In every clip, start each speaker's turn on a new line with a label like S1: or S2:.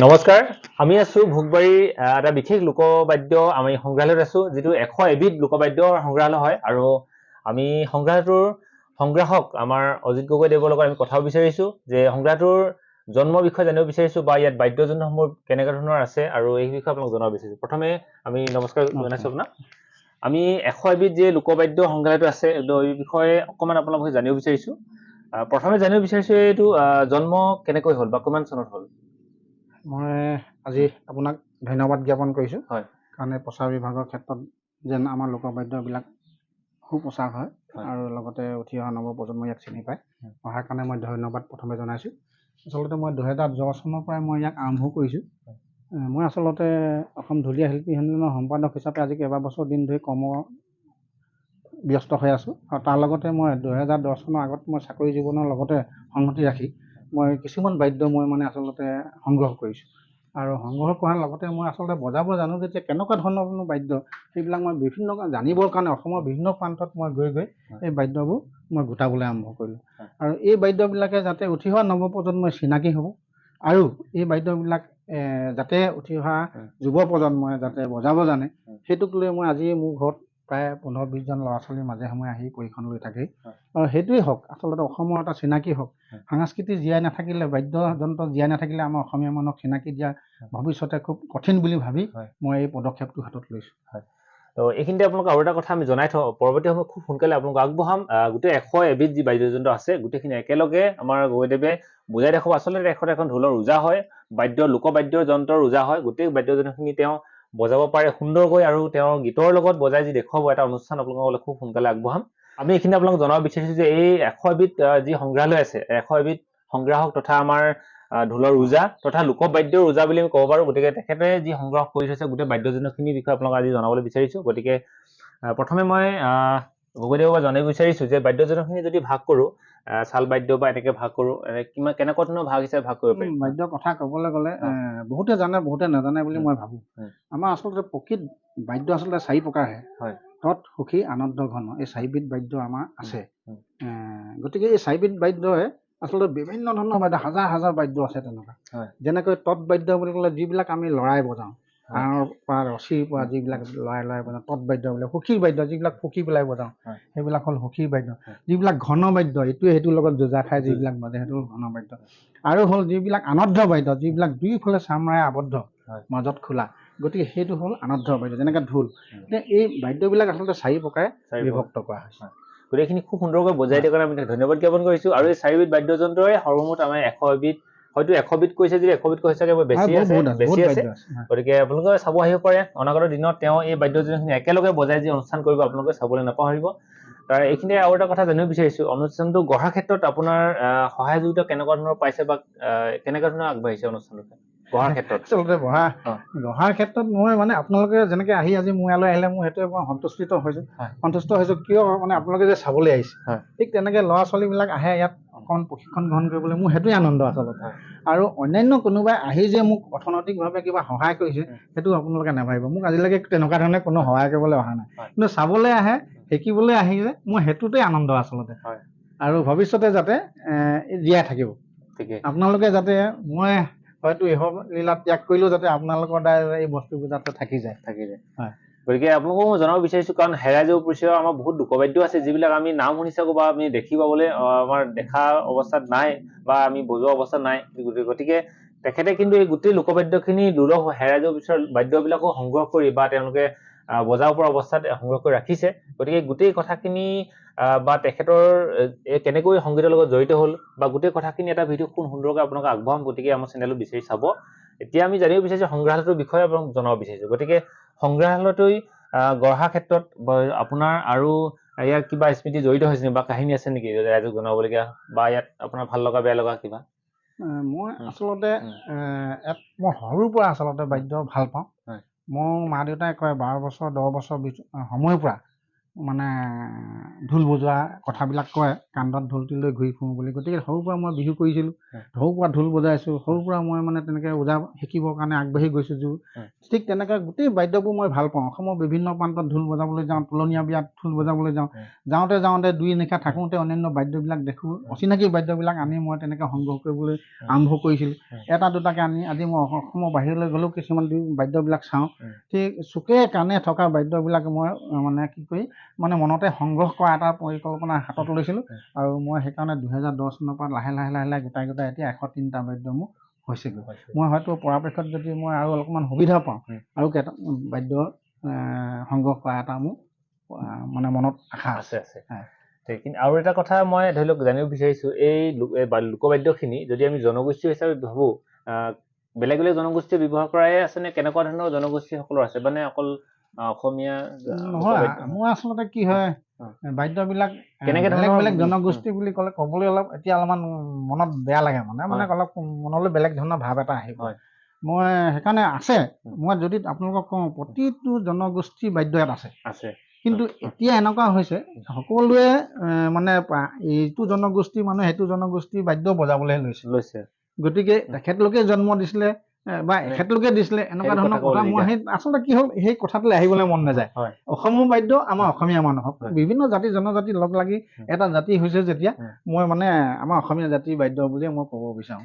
S1: নমস্কাৰ, আমি আছো ভোগবাৰী এটা বিশেষ লোকবাদ্য আমি সংগ্ৰহালয়ত আছো, যিটো 100 এবিধ লোকবাদ্যৰ সংগ্ৰহালয় হয়। আৰু আমি সংগ্ৰহালয়টোৰ সংগ্ৰাহক আমাৰ অজিত গগৈদেৱৰ লগত আমি কথা বিচাৰিছো যে সংগ্ৰহালয়টোৰ জন্মৰ বিষয়ে জানিব বিচাৰিছো বা ইয়াত বাদ্যযন্ত্ৰসমূহ কেনেকুৱা ধৰণৰ আছে আৰু এই বিষয়ে আপোনাক জনাব বিচাৰিছো। প্ৰথমে আমি নমস্কাৰ জনাইছো আপোনাক। আমি 100 এবিধ যে লোকবাদ্য সংগ্ৰহালয়টো আছে এই বিষয়ে অকমান আপোনালোকে জানিব বিচাৰিছো। প্ৰথমে জানিব বিচাৰিছো এইটো জন্ম কেনেকৈ হ'ল বা কিমান চনত হ'ল?
S2: মই আজি আপোনাক ধন্যবাদ জ্ঞাপন কৰিছোঁ।
S1: হয়,
S2: কাৰণ এই প্ৰচাৰ বিভাগৰ ক্ষেত্ৰত যেন আমাৰ লোকবাদ্যবিলাক সুপ্ৰচাৰ হয় আৰু লগতে উঠি অহা নৱপ্ৰজন্মই ইয়াক চিনি পায়, অহাৰ কাৰণে মই ধন্যবাদ প্ৰথমে জনাইছোঁ। আচলতে মই 2010 চনৰ পৰাই মই ইয়াক আৰম্ভ কৰিছোঁ। মই আচলতে অসম ঢুলীয়া শিল্পী সন্মিলনৰ সম্পাদক হিচাপে আজি কেইবাবছৰ দিন ধৰি ব্যস্ত হৈ আছোঁ। আৰু তাৰ লগতে মই 2010 চনৰ আগত মই চাকৰি জীৱনৰ লগতে সংগতি ৰাখি মই কিছুমান বাদ্য মই আচলতে সংগ্ৰহ কৰিছোঁ। আৰু সংগ্ৰহ কৰাৰ লগতে মই আচলতে বজাব জানো যে কেনেকুৱা ধৰণৰ বাদ্য সেইবিলাক মই বিভিন্ন জানিবৰ কাৰণে অসমৰ বিভিন্ন প্ৰান্তত মই গৈ এই বাদ্যবোৰ মই গোটাবলৈ আৰম্ভ কৰিলোঁ। আৰু এই বাদ্যবিলাকে যাতে উঠি অহা নৱপ্ৰজন্মই চিনাকি হ'ব আৰু এই বাদ্যবিলাক যাতে উঠি অহা যুৱ প্ৰজন্মই যাতে বজাব জানে, সেইটোক লৈ মই আজি মোৰ ঘৰত প্ৰায় 15-20 জন ল'ৰা ছোৱালীৰ মাজে সময়ে আহি প্ৰশিক্ষণ লৈ থাকেই। আৰু সেইটোৱেই হওক আচলতে অসমৰ এটা চিনাকি হওক। সংস্কৃতি জীয়াই নাথাকিলে, বাদ্যযন্ত্ৰ জীয়াই নাথাকিলে আমাৰ অসমীয়া মানুহক চিনাকি দিয়া ভৱিষ্যতে খুব কঠিন বুলি ভাবি মই এই পদক্ষেপটো হাতত লৈছোঁ।
S1: তো এইখিনিতে আপোনালোক আৰু এটা কথা আমি জনাই থওঁ, পৰৱৰ্তী সময়ত খুব সোনকালে আপোনালোক আগবঢ়াম। গোটেই 100 এবিধ যি বাদ্যযন্ত্ৰ আছে গোটেইখিনি একেলগে আমাৰ গগৈদেৱে বুজাই দেখাব। আচলতে এখন ঢোলৰ ৰোজা হয়, লোকবাদ্যৰ যন্ত্ৰৰ ৰোজা হয়। গোটেই বাদ্যযন্ত্ৰখিনি তেওঁ বজাব পাৰে সুন্দৰকৈ আৰু তেওঁৰ গীতৰ লগত বজাই যি দেখুৱাব এটা অনুষ্ঠান আপোনালোকক খুব সোনকালে আগবঢ়াম। আমি এইখিনি আপোনালোকক জনাব বিচাৰিছো যে এই 100 এবিধ যি সংগ্ৰহালয় আছে, 100 এবিধ সংগ্ৰাহক তথা আমাৰ ঢোলৰ ৰোজা তথা লোকবাদ্যৰ ৰোজা বুলি আমি ক'ব পাৰোঁ। গতিকে তেখেতে যি সংগ্ৰহ কৰি থৈছে গোটেই বাদ্যযন্ত্ৰখিনিৰ বিষয়ে আপোনালোকক আজি জনাবলৈ বিচাৰিছোঁ। গতিকে প্ৰথমে মই গগৈদেৱৰ পৰা জানিব বিচাৰিছোঁ যে বাদ্যযন্ত্ৰখিনি যদি ভাগ কৰোঁ, চাল বাদ্য বা এনেকৈ ভাগ কৰোঁ, কেনেকুৱা ধৰণৰ ভাগ হিচাপে ভাগ কৰিব পাৰি?
S2: বাদ্যৰ কথা ক'বলৈ গ'লে বহুতে জানে বহুতে নাজানে বুলি মই ভাবোঁ। আমাৰ আচলতে প্ৰকৃত বাদ্য আচলতে 4 প্ৰকাৰহে। তৎ, সুখী, আনন্দ, ঘন, এই 4বিধ বাদ্য আমাৰ আছে। গতিকে এই 4বিধ বাদ্যই আচলতে বিভিন্ন ধৰণৰ বাদ্য, হাজাৰ হাজাৰ বাদ্য আছে তেনেকুৱা। যেনেকৈ তৎ বাদ্য বুলি ক'লে যিবিলাক আমি লৰাই বজাওঁ, কাঁড়ৰ পৰা ৰছীৰ পৰা যিবিলাক লৰাই বজাওঁ তৎ বাদ্য বোলে। সুখীৰ বাদ্য যিবিলাক ফুকি পেলাই বজাওঁ সেইবিলাক হ'ল সুখীৰ বাদ্য। যিবিলাক ঘন বাদ্য ইটোৱে সেইটোৰ লগত যোজা খাই যিবিলাক বাজে সেইটো হ'ল ঘন বাদ্য। আৰু হ'ল যিবিলাক আনদ্ধ বাদ্য, যিবিলাক দুয়োফালে চামৰাই আবদ্ধ মাজত খোলা, গতিকে সেইটো হ'ল আনদ্ধ বাদ্য, যেনেকৈ ঢোল। এতিয়া এই বাদ্যবিলাক আচলতে 4 প্ৰকাৰে বিভক্ত কৰা হৈছে।
S1: গোটেইখিনি খুব সুন্দৰকৈ বজাই দিয়াৰ কাৰণে আমি ধন্যবাদ জ্ঞাপন কৰিছোঁ। আৰু এই 4বিধ বাদ্যযন্ত্ৰই সৰ্বমুঠ আমাৰ 100 এবিধ, হয়তো 100 বিধ কৈছে যদি 100 বিধ কৈছে চাগে বেছি আছে। গতিকে আপোনালোকে চাব আহিব পাৰে। অনাগত দিনত তেওঁ এই বাদ্যযন্ত্ৰখিনি একেলগে বজাই যি অনুষ্ঠান কৰিব আপোনালোকে চাবলৈ নাপাহৰিব। তাৰ এইখিনিতে আৰু এটা কথা জানিব বিচাৰিছোঁ, অনুষ্ঠানটো গঢ়াৰ ক্ষেত্ৰত আপোনাৰ সহায় সহযোগিতা কেনেকুৱা ধৰণৰ পাইছে বা কেনেকুৱা ধৰণৰ আগবাঢ়িছে অনুষ্ঠানটো গঢ়াৰ ক্ষেত্ৰত?
S2: আচলতে গঢ়াৰ ক্ষেত্ৰত মই আপোনালোকে যেনেকৈ আহি আজি মোৰ ইয়ালৈ আহিলে মোৰ সেইটোৱে মই সন্তুষ্ট হৈছোঁ। কিয় আপোনালোকে যে চাবলৈ আহিছে, ঠিক তেনেকৈ ল'ৰা ছোৱালীবিলাক আহে ইয়াত অকণ প্ৰশিক্ষণ গ্ৰহণ কৰিবলৈ, মোৰ সেইটোৱে আনন্দ আচলতে। আৰু অন্যান্য কোনোবাই আহি যে মোক অৰ্থনৈতিকভাৱে কিবা সহায় কৰিছে সেইটো আপোনালোকে নাভাবিব। মোক আজিলৈকে তেনেকুৱা ধৰণে কোনো সহায় কৰিবলৈ অহা নাই, কিন্তু চাবলৈ আহে, শিকিবলৈ আহিলে মোৰ সেইটোতে আনন্দ আচলতে। আৰু ভৱিষ্যতে যাতে জীয়াই থাকিব। আপোনালোকে যাতে মই হয়তো ইহৰ লীলা ত্যাগ কৰিলেও যাতে আপোনালোকৰ দ্বাৰা এই বস্তুবোৰ যাতে থাকি যায়।
S1: গতিকে আপোনালোকক মই জনাব বিচাৰিছোঁ, কাৰণ হেৰাই যাব পৰিচয় আমাৰ বহুত লোকবাদ্য আছে যিবিলাক আমি নাম শুনি থাকোঁ বা আমি দেখি পাবলৈ আমাৰ দেখা অৱস্থাত নাই বা আমি বজোৱা অৱস্থাত নাই। গতিকে তেখেতে কিন্তু এই গোটেই লোকবাদ্যখিনি দুৰ্লভ হেৰাই যাব বিচৰা বাদ্যবিলাকো সংগ্ৰহ কৰি বা তেওঁলোকে বজাব পৰা অৱস্থাত সংগ্ৰহ কৰি ৰাখিছে। গতিকে গোটেই কথাখিনি বা তেখেতৰ কেনেকৈ সংগীতৰ লগত জড়িত হ'ল বা গোটেই কথাখিনি এটা ভিডিঅ' খুব সুন্দৰকৈ আপোনালোকে আগবঢ়াম। গতিকে আমাৰ চেনেলটো বিচাৰি চাব। এতিয়া আমি জানিব বিচাৰিছোঁ সংগ্ৰহালয়টোৰ বিষয়ে আপোনাক জনাব বিচাৰিছোঁ। গতিকে সংগ্ৰহালয়টো গঢ়াৰ ক্ষেত্ৰত আপোনাৰ আৰু ইয়াৰ কিবা স্মৃতি জড়িত হৈছে নেকি বা কাহিনী আছে নেকি ৰাইজক জনাবলগীয়া, বা ইয়াত আপোনাৰ ভাল লগা বেয়া লগা কিবা?
S2: মই আচলতে মই সৰুৰ পৰা আচলতে বাদ্য ভাল পাওঁ। মোৰ মা দেউতাই কয় 12 বছৰ 10 বছৰ সময়ৰ পৰা মানে ঢোল বজোৱা কথাবিলাক কয়, কান্ধত ঢোলটি লৈ ঘূৰি ফুৰোঁ বুলি। গতিকে সৰুৰ পৰা মই বিহু কৰিছিলোঁ, সৰুৰ পৰা ঢোল বজাইছোঁ, সৰুৰ পৰা মই মানে তেনেকৈ ওজা শিকিবৰ কাৰণে আগবাঢ়ি গৈছোঁ। ঠিক তেনেকৈ গোটেই বাদ্যবোৰ মই ভাল পাওঁ। অসমৰ বিভিন্ন প্ৰান্তত ঢোল বজাবলৈ যাওঁ, তোলনীয়া বিয়াত ঢোল বজাবলৈ যাওঁ। যাওঁতে দুই নিশা থাকোঁতে অন্যান্য বাদ্যবিলাক দেখোঁ, অচিনাকি বাদ্যবিলাক আনি মই তেনেকৈ সংগ্ৰহ কৰিবলৈ আৰম্ভ কৰিছিলোঁ। এটা দুটাকৈ আনি আজি মই অসমৰ বাহিৰলৈ গ'লেও কিছুমান বাদ্যবিলাক চাওঁ। ঠিক চুকে কাণে থকা বাদ্যবিলাক মই মানে কি কৰি মানে মনতে সংগ্ৰহ কৰা এটা পৰিকল্পনা হাতত লৈছিলোঁ। আৰু মই সেইকাৰণে 2010 চনৰ পৰা লাহে লাহে গোটাই এতিয়া 103টা বাদ্য মোৰ হৈছেগৈ। মই হয়তো পৰাপক্ষত যদি মই আৰু অলপমান সুবিধা পাওঁ, আৰু কেইটা বাদ্য সংগ্ৰহ কৰা এটা মোৰ মানে মনত আশা
S1: আছে। কিন্তু আৰু এটা কথা মই ধৰি লওক জানিব বিচাৰিছোঁ, এই লোকবাদ্যখিনি যদি আমি জনগোষ্ঠী হিচাপে ভাবোঁ, বেলেগ বেলেগ জনগোষ্ঠীয়ে ব্যৱহাৰ কৰাই আছে নে কেনেকুৱা ধৰণৰ জনগোষ্ঠীসকলৰ আছে, মানে অকল অসমীয়া?
S2: নহয়, মোৰ আচলতে কি হয়, বাদ্যবিলাক বেলেগ বেলেগ জনগোষ্ঠী বুলি ক'বলৈ এতিয়া অলপমান মনত বেয়া লাগে, মানে অলপ মনলৈ বেলেগ ধৰণৰ ভাৱ এটা আহিব। মই সেইকাৰণে আছে, মই যদি আপোনালোকক কওঁ প্ৰতিটো জনগোষ্ঠীৰ বাদ্য ইয়াত আছে। কিন্তু এতিয়া এনেকুৱা হৈছে সকলোৱে মানে এইটো জনগোষ্ঠীৰ মানুহে সেইটো জনগোষ্ঠীৰ বাদ্য বজাবলৈ লৈছে। গতিকে তেখেতলোকে জন্ম দিছিলে বা এখেতলোকে দিছিলে, এনেকুৱা ধৰণৰ কথা। মই আচলতে কি হ'ল, সেই কথাটোলৈ আহিবলৈ মন নাযায়। অসমৰ বাদ্য আমাৰ অসমীয়া মানুহক, বিভিন্ন জাতি জনজাতি লগ লাগি এটা জাতি হৈছে যেতিয়া, মই মানে আমাৰ অসমীয়া জাতিৰ বাদ্য বুলিয়ে মই ক'ব বিচাৰোঁ।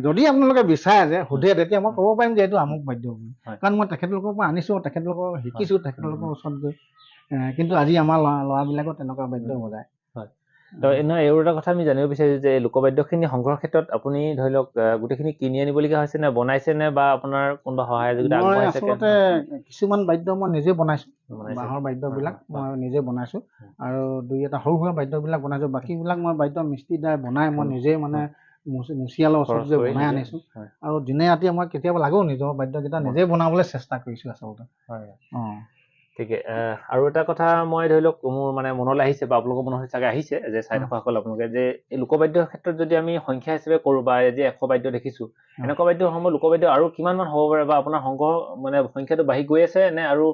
S2: যদি আপোনালোকে বিচাৰে যে সোধে, তেতিয়া মই ক'ব পাৰিম যে এইটো আমুক বাদ্য বুলি, কাৰণ মই তেখেতলোকৰ পৰা আনিছোঁ, তেখেতলোকক শিকিছোঁ, তেখেতলোকৰ ওচৰত গৈ। কিন্তু আজি আমাৰ ল'ৰাবিলাকৰ তেনেকুৱা বাদ্য বজায়।
S1: নহয়, আৰু এটা কথা আমি জানিব বিচাৰিছোঁ যে লোকবাদ্যখিনি সংগ্ৰহৰ ক্ষেত্ৰত আপুনি ধৰি লওক গোটেইখিনি কিনি আনিবলগীয়া হৈছে নে বনাইছে নে, বা আপোনাৰ কোনোবা সহায় যোগিতা আগবঢ়াইছে?
S2: আচলতে কিছুমান বাদ্য মই নিজে বনাইছোঁ, বাঁহৰ বাদ্যবিলাক মই নিজে বনাইছোঁ, আৰু দুই এটা সৰু সুৰা বাদ্যবিলাক বনাইছোঁ। বাকীবিলাক মই বাদ্য মিস্ত্ৰী দ্বাৰা বনাই মই নিজে মানে মুচিয়ালৰ ওচৰত গৈ বনাই আনিছোঁ। আৰু দিনে ৰাতিয়ে মই কেতিয়াবা লাগোঁ নিজৰ বাদ্যকেইটা নিজে বনাবলৈ চেষ্টা কৰিছোঁ আচলতে।
S1: ঠিকে। আৰু এটা কথা মই ধৰি লওক মোৰ মানে মনলৈ আহিছে, বা আপোনালোকৰ মনত চাগে আহিছে, যে চাই থকাসকল আপোনালোকে যে এই লোকবাদ্যৰ ক্ষেত্ৰত যদি আমি সংখ্যা হিচাপে কৰোঁ, বা যে 100 বাদ্য দেখিছোঁ, এনেকুৱা বাদ্য সময় লোকবাদ্য আৰু কিমান মান হ'ব পাৰে, বা আপোনাৰ সংগ্ৰহ মানে সংখ্যাটো বাঢ়ি গৈ আছে নে, আৰু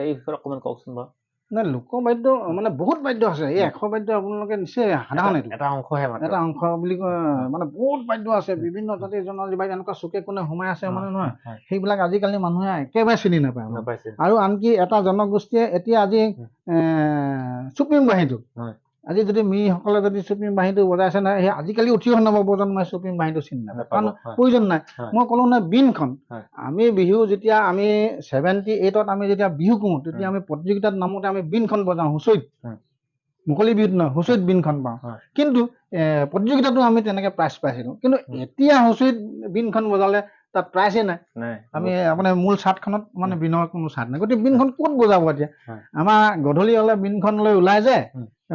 S1: এই বিষয়ে অকণমান কওকচোন বাৰু।
S2: নাই, লোকবাদ্য মানে বহুত বাদ্য আছে। এই 100 বাদ্য আপোনালোকে নিশ্চয় সাধাৰণ,
S1: এটা অংশহে,
S2: এটা অংশ বুলি কয়। মানে বহুত বাদ্য আছে, বিভিন্ন জাতি জনজাতি বাদ্য এনেকুৱা চুকে কোণে সোমাই আছে মানে নহয়, সেইবিলাক আজিকালি মানুহে একেবাৰে চিনি নাপায়। আৰু আনকি এটা জনগোষ্ঠীয়ে এতিয়া আজি চুপিং বাঁহীটো, আজি যদি মিৰিসকলে যদি চুপিং বাঁহীটো বজাইছে নহয়, সেই আজিকালি উঠি অহা নৱপ্ৰজন্মই চুপিং বাঁহীটো চিনি নাপায়, কাৰণ প্ৰয়োজন নাই। মই ক'লো নহয়, বীণখন আমি বিহু যেতিয়া আমি 78ত আমি যেতিয়া বিহু কৰোঁ, তেতিয়া আমি প্ৰতিযোগিতাত নামোতে আমি বীণখন বজাওঁ, হুঁচৰিত, মুকলি বিহুত নহয়, হুঁচৰিত বীণখন পাওঁ। কিন্তু প্ৰতিযোগিতাতো আমি তেনেকৈ প্ৰাইজ পাইছিলোঁ। কিন্তু এতিয়া হুঁচৰিত বীণখন বজালে তাত প্ৰাইজে নাই। আমি মানে মূল চাৰ্টখনত মানে বীণৰ কোনো চাৰ্ট নাই। গতিকে বীণখন ক'ত বজাব এতিয়া? আমাৰ গধূলি হ'লে বীণখন লৈ ওলাই যায়,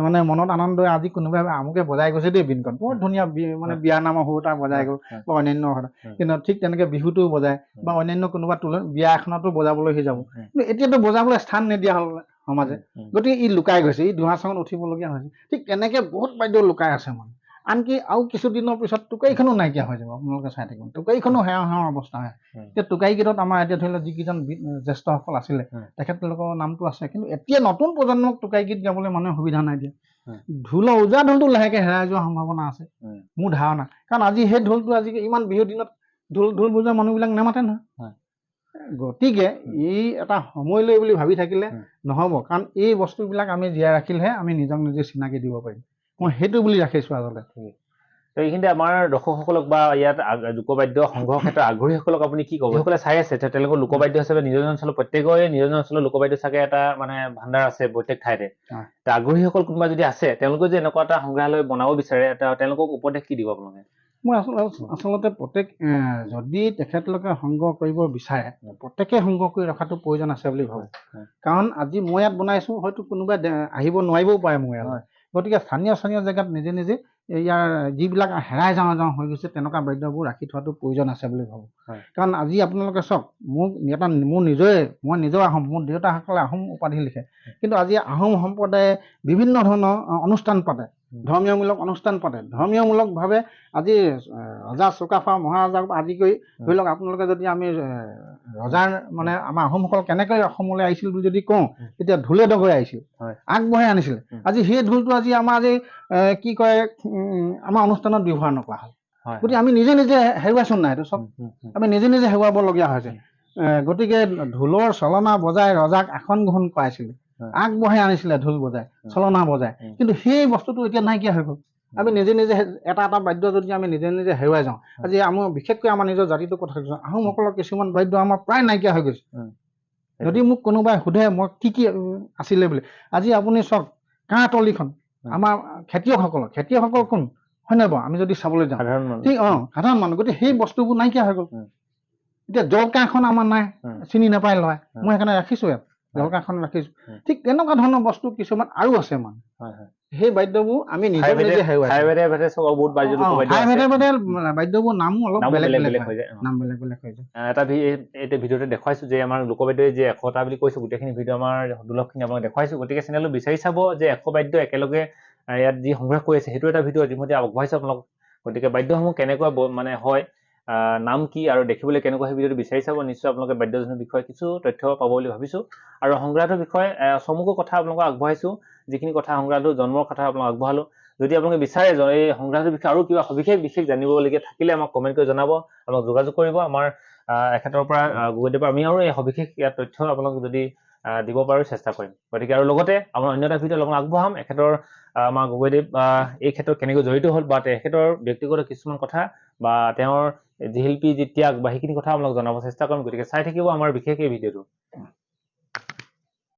S2: মানে মনত আনন্দ, আজি কোনোবাই আমুকে বজাই গৈছে দেই বীণখন, বৰ ধুনীয়া, মানে বিয়া নামৰ সৰু এটা বজাই গ'ল, বা অন্যান্য কথা। কিন্তু ঠিক তেনেকৈ বিহুটো বজায়, বা অন্যান্য কোনোবা বিয়া এখনতো বজাবলৈ সি যাব। কিন্তু এতিয়াতো বজাবলৈ স্থান নিদিয়া হ'ল সমাজে, গতিকে ই লুকাই গৈছে, ই ধোঁৱা-চাঙত উঠিবলগীয়া হৈছে। ঠিক তেনেকৈ বহুত বাদ্য লুকাই আছে মানে। আনকি আৰু কিছুদিনৰ পিছত টোকাৰীখনো নাইকিয়া হৈ যাব, আপোনালোকে চাই থাকিব, টোকাৰীখনো হেৰাওঁ অৱস্থা হয়। এতিয়া টোকাৰীকেইটাত আমাৰ এতিয়া ধৰি লওক যিকেইজন জ্যেষ্ঠসকল আছিলে, তেখেতলোকৰ নামটো আছে, কিন্তু এতিয়া নতুন প্ৰজন্মক টোকাৰী গীত গাবলৈ মানুহে সুবিধা নাই দিয়া। ঢোলৰ ওজা ঢোলটো লাহেকৈ হেৰাই যোৱাৰ সম্ভাৱনা আছে, মোৰ ধাৰণা। কাৰণ আজি সেই ঢোলটো আজি ইমান বিহুৰ দিনত ঢোল বজোৱা মানুহবিলাক নেমাতে নহয়। গতিকে এই এটা সময় লৈ বুলি ভাবি থাকিলে নহ'ব, কাৰণ এই বস্তুবিলাক আমি জীয়াই ৰাখিলেহে আমি নিজক নিজে চিনাকি দিব পাৰিম। মই সেইটো বুলি ৰাখিছোঁ আচলতে।
S1: এইখিনিতে আমাৰ দৰ্শকসকলক বা ইয়াত লোকবাদ্য সংগ্ৰহৰ ক্ষেত্ৰত আগ্ৰহীসকলক আপুনি কি ক'ব? যিসকলে চাই আছে তেওঁলোকৰ লোকবাদ্য হিচাপে নিজৰ অঞ্চলৰ প্ৰত্যেকৰে নিজৰ অঞ্চলৰ লোকবাদ্য চাগে এটা মানে ভাণ্ডাৰ আছে প্ৰত্যেক ঠাইতে। আগ্ৰহীসকল কোনোবা যদি আছে, তেওঁলোকে যে এনেকুৱা এটা সংগ্ৰহালয় বনাব বিচাৰে, তেওঁলোকক উপদেশ কি দিব আপোনালোকে?
S2: মই আচলতে প্ৰত্যেক যদি তেখেতলোকে সংগ্ৰহ কৰিব বিচাৰে, প্ৰত্যেকে সংগ্ৰহ কৰি ৰখাটো প্ৰয়োজন আছে বুলি ভাবোঁ। কাৰণ আজি মই ইয়াত বনাইছোঁ, হয়তো কোনোবাই আহিব নোৱাৰিবও পাৰে মোৰ ইয়াত। গতিকে স্থানীয় জেগাত নিজে নিজে ইয়াৰ যিবিলাক হেৰাই যাওঁ হৈ গৈছে তেনেকুৱা বাদ্যবোৰ ৰাখি থোৱাটো প্ৰয়োজন আছে বুলি ভাবোঁ। কাৰণ আজি আপোনালোকে চাওক, মোৰ মই নিজেও আহোম, মোৰ দেউতাসকলে আহোম উপাধি লিখে, কিন্তু আজি আহোম সম্প্ৰদায়ে বিভিন্ন ধৰণৰ অনুষ্ঠান পাতে, ধৰ্মীয়মূলক অনুষ্ঠান পাতে। ধৰ্মীয়মূলকভাৱে আজি ৰজা চুকাফা মহাৰজাক আদি কৰি ধৰি লওক, আপোনালোকে যদি আমি ৰজাৰ মানে আমাৰ আহোমসকল কেনেকৈ অসমলৈ আহিছিল বুলি যদি কওঁ, তেতিয়া ঢোলে ডগৰে আহিছিল, আগবঢ়াই আনিছিলে। আজি সেই ঢোলটো আজি আমাৰ কি কয় আমাৰ অনুষ্ঠানত ব্যৱহাৰ নকৰা হ'ল। গতিকে আমি নিজে হেৰুৱাইছোঁ নাই, এইটো চব আমি নিজে হেৰুৱাবলগীয়া হৈছে। গতিকে ঢোলৰ চলনা বজাই ৰজাক আসন গ্ৰহণ কৰাইছিলে, আগবঢ়াই আনিছিলে ঢোল বজাই চলনা বজাই, কিন্তু সেই বস্তুটো এতিয়া নাইকিয়া হৈ গ'ল। আমি নিজে এটা বাদ্য যদি আমি নিজে হেৰুৱাই যাওঁ, আজি আমাৰ বিশেষকৈ আমাৰ নিজৰ জাতিটোৰ কথা কৈছোঁ, আহোমসকলৰ কিছুমান বাদ্য আমাৰ প্ৰায় নাইকিয়া হৈ গৈছে। যদি মোক কোনোবাই সোধে মই কি আছিলে বুলি, আজি আপুনি চাওক কাঁহতলীখন আমাৰ খেতিয়কসকল কোন হয় নাই বাৰু, আমি যদি চাবলৈ যাওঁ ঠিক সাধাৰণ মানুহ। গতিকে সেই বস্তুবোৰ নাইকিয়া হৈ গ'ল। এতিয়া জলকাঁহখন আমাৰ নাই, চিনি নাপাই লয়, মই সেইকাৰণে ৰাখিছোঁ ইয়াত, জলকাঁহখন ৰাখিছোঁ। ঠিক তেনেকুৱা ধৰণৰ বস্তু কিছুমান আৰু আছে মানে, সেই বাদ্যবোৰ আমি নিজে বাদ্যবোৰ নামো অলপ বেলেগ হৈ যায়, নাম বেলেগ হৈ যায়।
S1: এটা ভিডিঅ'তে দেখুৱাইছোঁ যে আমাৰ লোকবাদ্যই যে 100টা বুলি কৈছোঁ, গোটেইখিনি ভিডিঅ' আমাৰ দুলভখিনি আপোনাক দেখুৱাইছোঁ। গতিকে চেনেলটো বিচাৰি চাব যে 100 বাদ্য একেলগে ইয়াত যি সংগ্ৰহ কৰি আছে, সেইটো এটা ভিডিঅ' ইতিমধ্যে আগবঢ়াইছোঁ আপোনালোক। গতিকে বাদ্যসমূহ কেনেকুৱা মানে হয়, নাম কি আৰু দেখিবলৈ কেনেকুৱা, সেই ভিডিঅ'টো বিচাৰি চাব। নিশ্চয় আপোনালোকে বাদ্যযন্ত্ৰৰ বিষয়ে কিছু তথ্য পাব বুলি ভাবিছোঁ। আৰু সংগ্ৰাহটোৰ বিষয়ে চমুকৈ কথা আপোনালোকক আগবঢ়াইছোঁ, যিখিনি কথা সংগ্ৰাহটোৰ জন্মৰ কথা আপোনাক আগবঢ়ালোঁ। যদি আপোনালোকে বিচাৰে এই সংগ্ৰাহটোৰ বিষয়ে আৰু কিবা বিশেষ জানিবলগীয়া থাকিলে আমাক কমেণ্ট কৰি জনাব, আমাক যোগাযোগ কৰিব। আমাৰ এখেতৰ পৰা গুগলদেৱৰ পৰা আমি আৰু এই সবিশেষ ইয়াত তথ্য আপোনালোক যদি দিব পাৰোঁ চেষ্টা কৰিম। গতিকে আৰু লগতে আমাৰ অন্য এটা ভিডিঅ' লগত আগবঢ়াম এখেতৰ আমাৰ গুগলদেৱ এই ক্ষেত্ৰত কেনেকৈ জড়িত হ'ল, বা তেখেতৰ ব্যক্তিগত কিছুমান কথা বা তেওঁৰ শিল্পী যি ত্যাগ বা সেইখিনি কথা আপোনালোক জনাব চেষ্টা কৰিম। গতিকে চাই থাকিব আমাৰ বিশেষ এই ভিডিঅ'টো।